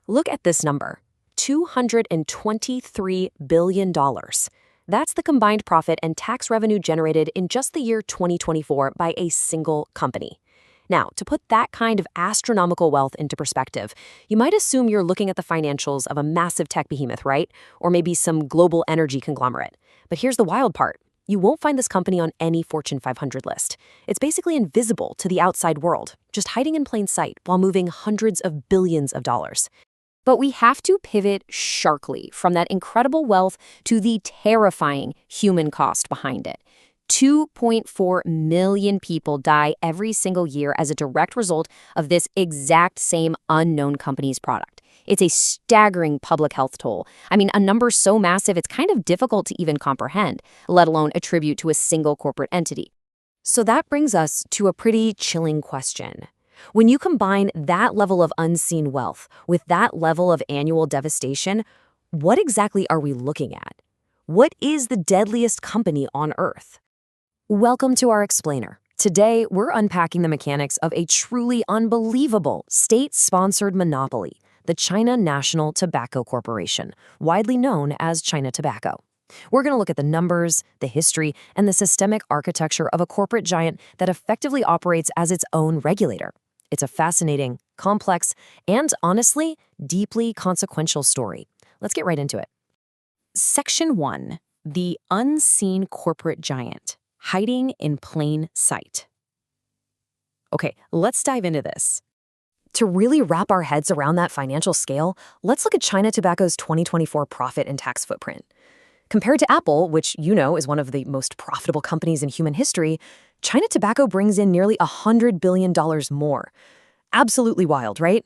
Look at this number, $223 billion. That's the combined profit and tax revenue generated in just the year 2024 by a single company. Now, to put that kind of astronomical wealth into perspective, you might assume you're looking at the financials of a massive tech behemoth, right? Or maybe some global energy conglomerate. But here's the wild part. You won't find this company on any Fortune 500 list. It's basically invisible to the outside world, just hiding in plain sight while moving hundreds of billions of dollars. But we have to pivot sharply from that incredible wealth to the terrifying human cost behind it. 2.4 million people die every single year as a direct result of this exact same unknown company's product. It's a staggering public health toll. I mean, a number so massive it's kind of difficult to even comprehend, let alone attribute to a single corporate entity. So that brings us to a pretty chilling question. When you combine that level of unseen wealth with that level of annual devastation, what exactly are we looking at? What is the deadliest company on Earth? Welcome to our explainer. Today, we're unpacking the mechanics of a truly unbelievable state-sponsored monopoly, the China National Tobacco Corporation, widely known as China Tobacco. We're going to look at the numbers, the history, and the systemic architecture of a corporate giant that effectively operates as its own regulator. It's a fascinating, complex, and honestly, deeply consequential story. Let's get right into it. Section 1. The Unseen Corporate Giant. Hiding in plain sight. Okay, let's dive into this. To really wrap our heads around that financial scale, let's look at China Tobacco's 2024 profit and tax footprint. Compared to Apple, which you know is one of the most profitable companies in human history, China Tobacco brings in nearly $100 billion more. Absolutely wild, right?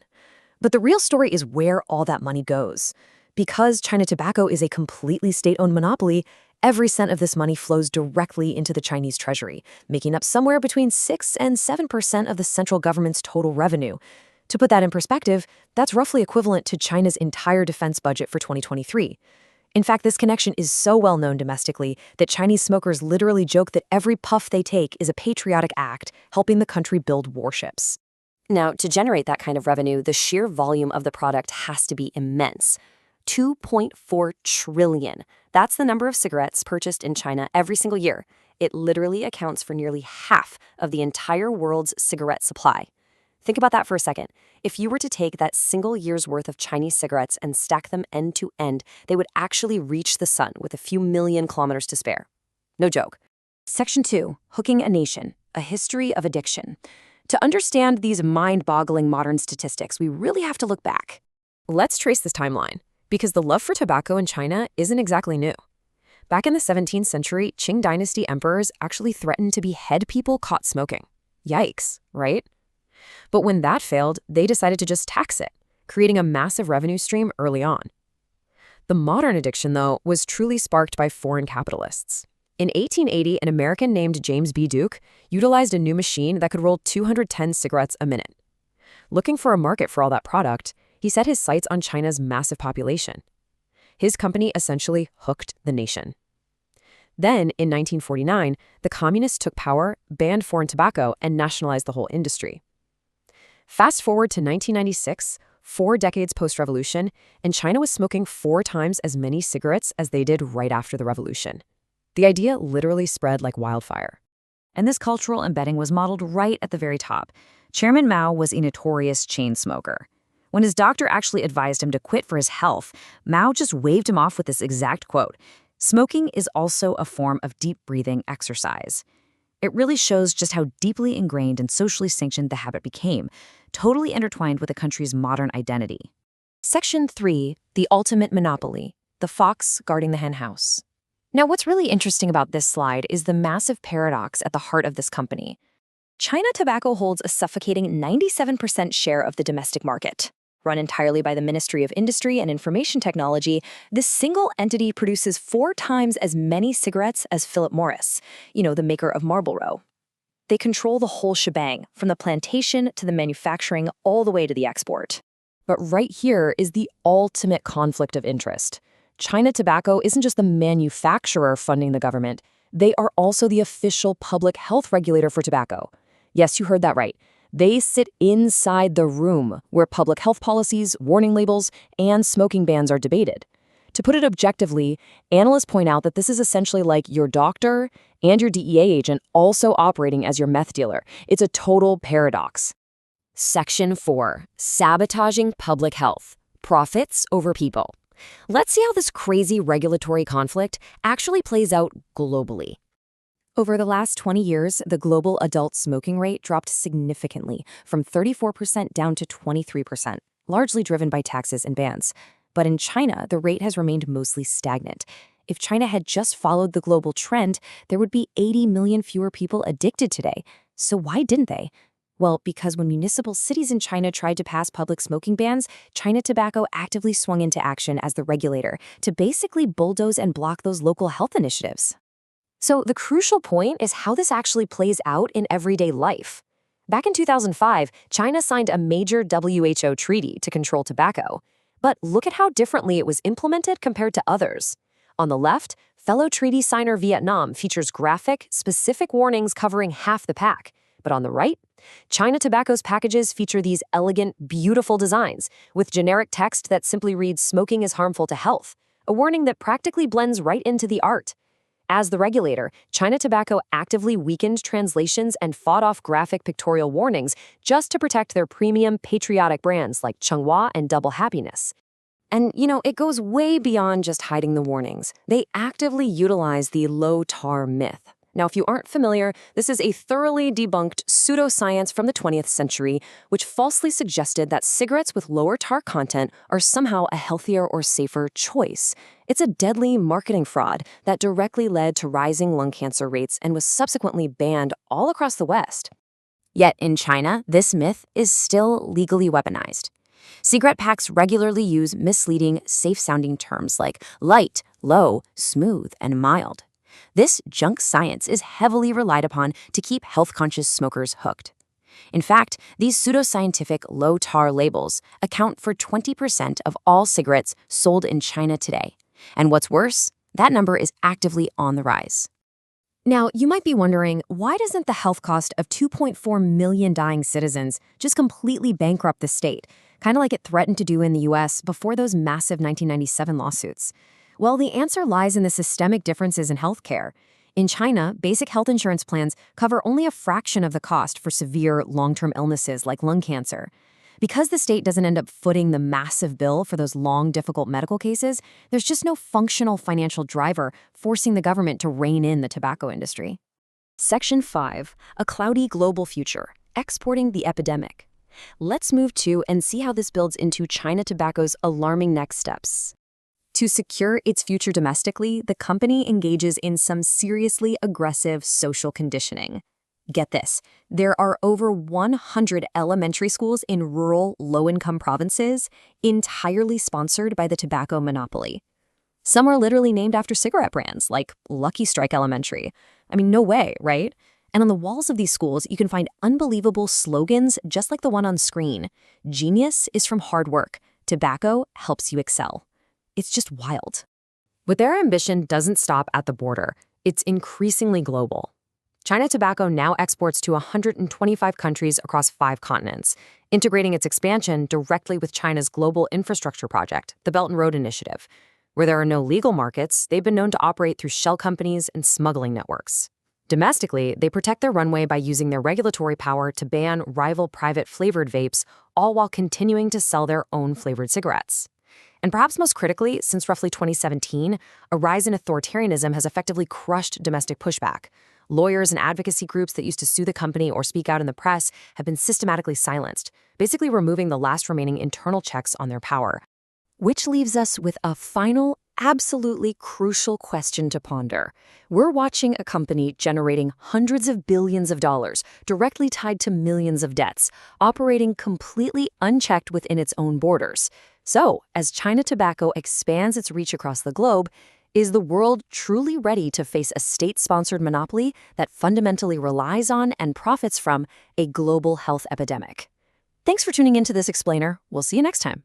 But the real story is where all that money goes. Because China Tobacco is a completely state-owned monopoly, every cent of this money flows directly into the Chinese treasury, making up somewhere between 6 and 7% of the central government's total revenue. To put that in perspective, that's roughly equivalent to China's entire defense budget for 2023. In fact, this connection is so well known domestically that Chinese smokers literally joke that every puff they take is a patriotic act helping the country build warships. Now, to generate that kind of revenue, the sheer volume of the product has to be immense. 2.4 trillion. That's the number of cigarettes purchased in China every single year. It literally accounts for nearly half of the entire world's cigarette supply. Think about that for a second. If you were to take that single year's worth of Chinese cigarettes and stack them end to end, they would actually reach the sun with a few million kilometers to spare. No joke. Section 2, Hooking a Nation, a History of Addiction. To understand these mind-boggling modern statistics, we really have to look back. Let's trace this timeline, because the love for tobacco in China isn't exactly new. Back in the 17th century, Qing dynasty emperors actually threatened to behead people caught smoking. Yikes, right? But when that failed, they decided to just tax it, creating a massive revenue stream early on. The modern addiction, though, was truly sparked by foreign capitalists. In 1880, an American named James B. Duke utilized a new machine that could roll 210 cigarettes a minute. Looking for a market for all that product, he set his sights on China's massive population. His company essentially hooked the nation. Then, in 1949, the communists took power, banned foreign tobacco, and nationalized the whole industry. Fast forward to 1996, 4 decades post-revolution, and China was smoking 4 times as many cigarettes as they did right after the revolution. The idea literally spread like wildfire. And this cultural embedding was modeled right at the very top. Chairman Mao was a notorious chain smoker. When his doctor actually advised him to quit for his health, Mao just waved him off with this exact quote: "Smoking is also a form of deep breathing exercise." It really shows just how deeply ingrained and socially sanctioned the habit became, totally intertwined with the country's modern identity. Section 3, The Ultimate Monopoly, the fox guarding the henhouse. Now, what's really interesting about this slide is the massive paradox at the heart of this company. China Tobacco holds a suffocating 97% share of the domestic market. Run entirely by the Ministry of Industry and Information Technology, this single entity produces 4 times as many cigarettes as Philip Morris, the maker of Marlboro. They control the whole shebang, from the plantation to the manufacturing all the way to the export. But right here is the ultimate conflict of interest. China Tobacco isn't just the manufacturer funding the government, they are also the official public health regulator for tobacco. Yes, you heard that right. They sit inside the room where public health policies, warning labels, and smoking bans are debated. To put it objectively, analysts point out that this is essentially like your doctor and your DEA agent also operating as your meth dealer. It's a total paradox. Section 4. Sabotaging public health. Profits over people. Let's see how this crazy regulatory conflict actually plays out globally. Over the last 20 years, the global adult smoking rate dropped significantly, from 34% down to 23%, largely driven by taxes and bans. But in China, the rate has remained mostly stagnant. If China had just followed the global trend, there would be 80 million fewer people addicted today. So why didn't they? Well, because when municipal cities in China tried to pass public smoking bans, China Tobacco actively swung into action as the regulator to basically bulldoze and block those local health initiatives. So the crucial point is how this actually plays out in everyday life. Back in 2005, China signed a major WHO treaty to control tobacco. But look at how differently it was implemented compared to others. On the left, fellow treaty signer Vietnam features graphic, specific warnings covering half the pack. But on the right, China Tobacco's packages feature these elegant, beautiful designs with generic text that simply reads "smoking is harmful to health," a warning that practically blends right into the art. As the regulator, China Tobacco actively weakened translations and fought off graphic pictorial warnings just to protect their premium, patriotic brands like Changhua and Double Happiness. And, it goes way beyond just hiding the warnings. They actively utilize the low-tar myth. Now, if you aren't familiar, this is a thoroughly debunked pseudoscience from the 20th century, which falsely suggested that cigarettes with lower tar content are somehow a healthier or safer choice. It's a deadly marketing fraud that directly led to rising lung cancer rates and was subsequently banned all across the West. Yet in China, this myth is still legally weaponized. Cigarette packs regularly use misleading, safe-sounding terms like light, low, smooth, and mild. This junk science is heavily relied upon to keep health-conscious smokers hooked. In fact, these pseudoscientific low-tar labels account for 20% of all cigarettes sold in China today. And what's worse, that number is actively on the rise. Now, you might be wondering, why doesn't the health cost of 2.4 million dying citizens just completely bankrupt the state, kind of like it threatened to do in the US before those massive 1997 lawsuits? Well, the answer lies in the systemic differences in healthcare. In China, basic health insurance plans cover only a fraction of the cost for severe long-term illnesses like lung cancer. Because the state doesn't end up footing the massive bill for those long, difficult medical cases, there's just no functional financial driver forcing the government to rein in the tobacco industry. Section 5. A cloudy global future. Exporting the epidemic. Let's move to and see how this builds into China Tobacco's alarming next steps. To secure its future domestically, the company engages in some seriously aggressive social conditioning. Get this, there are over 100 elementary schools in rural, low-income provinces entirely sponsored by the tobacco monopoly. Some are literally named after cigarette brands, like Lucky Strike Elementary. I mean, no way, right? And on the walls of these schools, you can find unbelievable slogans just like the one on screen. Genius is from hard work. Tobacco helps you excel. It's just wild. But their ambition doesn't stop at the border. It's increasingly global. China Tobacco now exports to 125 countries across 5 continents, integrating its expansion directly with China's global infrastructure project, the Belt and Road Initiative. Where there are no legal markets, they've been known to operate through shell companies and smuggling networks. Domestically, they protect their runway by using their regulatory power to ban rival private flavored vapes, all while continuing to sell their own flavored cigarettes. And perhaps most critically, since roughly 2017, a rise in authoritarianism has effectively crushed domestic pushback. Lawyers and advocacy groups that used to sue the company or speak out in the press have been systematically silenced, basically removing the last remaining internal checks on their power. Which leaves us with a final, absolutely crucial question to ponder. We're watching a company generating hundreds of billions of dollars, directly tied to millions of debts, operating completely unchecked within its own borders. So, as China Tobacco expands its reach across the globe, is the world truly ready to face a state-sponsored monopoly that fundamentally relies on and profits from a global health epidemic? Thanks for tuning into this explainer. We'll see you next time.